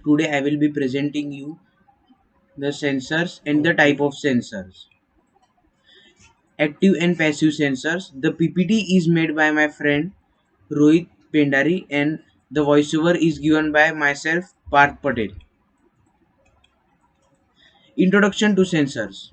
Today I will be presenting you the sensors and the type of sensors. Active and passive sensors. The PPT is made by my friend Rohit Pendari and the voiceover is given by myself Parth Patel. Introduction to sensors.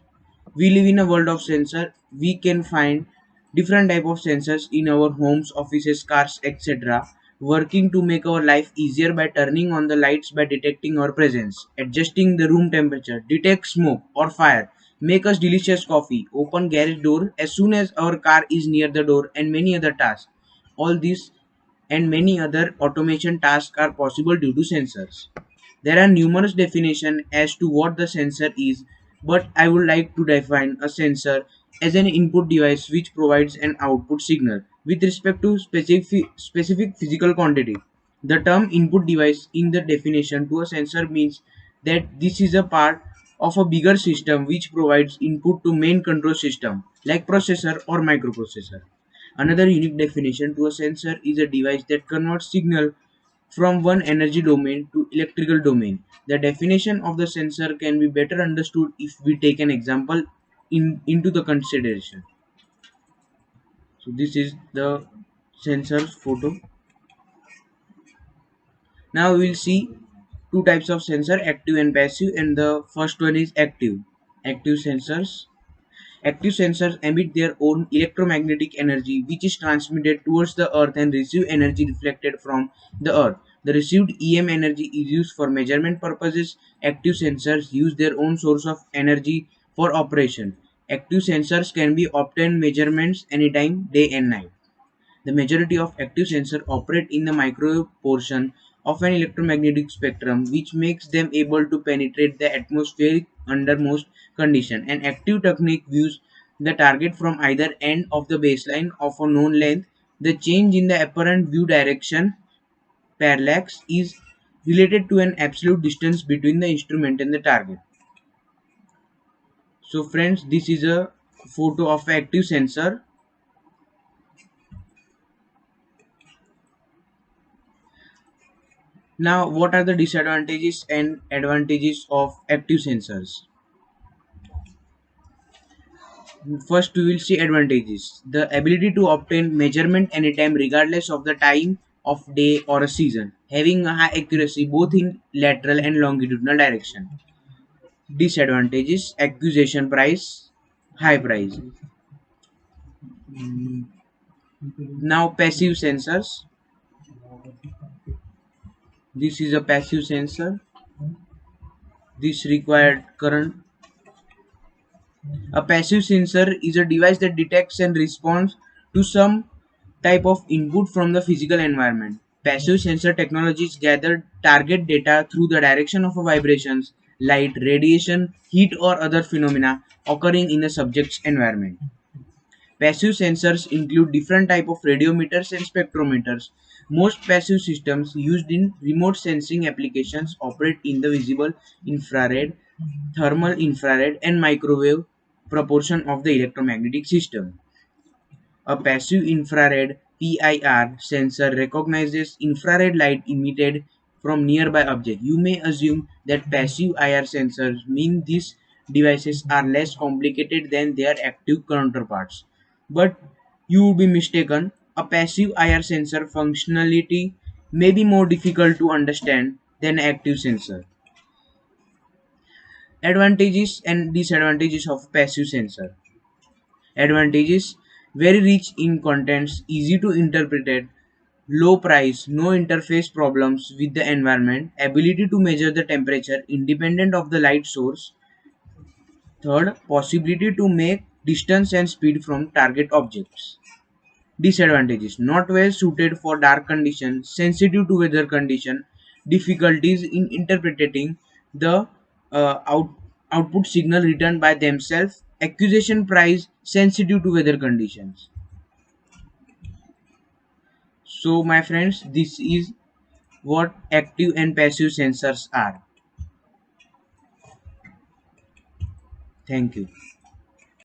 We live in a world of sensors. We can find different type of sensors in our homes, offices, cars, etc. Working to make our life easier by turning on the lights by detecting our presence, adjusting the room temperature, detect smoke or fire, make us delicious coffee, open garage door as soon as our car is near the door, and many other tasks. All these and many other automation tasks are possible due to sensors. There are numerous definitions as to what the sensor is, but I would like to define a sensor as an input device which provides an output signal with respect to specific physical quantity. The term input device in the definition to a sensor means that this is a part of a bigger system which provides input to main control system like processor or microprocessor. Another unique definition to a sensor is a device that converts signal from one energy domain to electrical domain. The definition of the sensor can be better understood if we take an example into the consideration. So this is the sensor's photo. Now we will see two types of sensor, active and passive, and the first one is active. Active sensors. Active sensors emit their own electromagnetic energy which is transmitted towards the earth and receive energy reflected from the earth. The received EM energy is used for measurement purposes. Active sensors use their own source of energy for operation. Active sensors can be obtained measurements anytime, day and night. The majority of active sensors operate in the microwave portion of an electromagnetic spectrum, which makes them able to penetrate the atmosphere under most conditions. An active technique views the target from either end of the baseline of a known length. The change in the apparent view direction parallax is related to an absolute distance between the instrument and the target. So friends, this is a photo of an active sensor. Now, what are the disadvantages and advantages of active sensors? First, we will see advantages. The ability to obtain measurement anytime regardless of the time of day or a season, having a high accuracy both in lateral and longitudinal direction. Disadvantages, acquisition price, high price. Now, passive sensors. This is a passive sensor. This required current. A passive sensor is a device that detects and responds to some type of input from the physical environment. Passive sensor technologies gather target data through the direction of vibrations, light, radiation, heat or other phenomena occurring in the subject's environment. Passive sensors include different type of radiometers and spectrometers. Most passive systems used in remote sensing applications operate in the visible infrared, thermal infrared and microwave proportion of the electromagnetic system. A passive infrared PIR sensor recognizes infrared light emitted from nearby objects. You may assume that passive IR sensors mean these devices are less complicated than their active counterparts. But you would be mistaken. A passive IR sensor functionality may be more difficult to understand than an active sensor. Advantages and disadvantages of passive sensor. Advantages: very rich in contents, easy to interpret, low price, no interface problems with the environment, ability to measure the temperature independent of the light source. Third, possibility to make distance and speed from target objects. Disadvantages: not well suited for dark conditions, sensitive to weather condition, difficulties in interpreting the output signal returned by themselves, acquisition price, sensitive to weather conditions. So my friends, this is what active and passive sensors are. Thank you.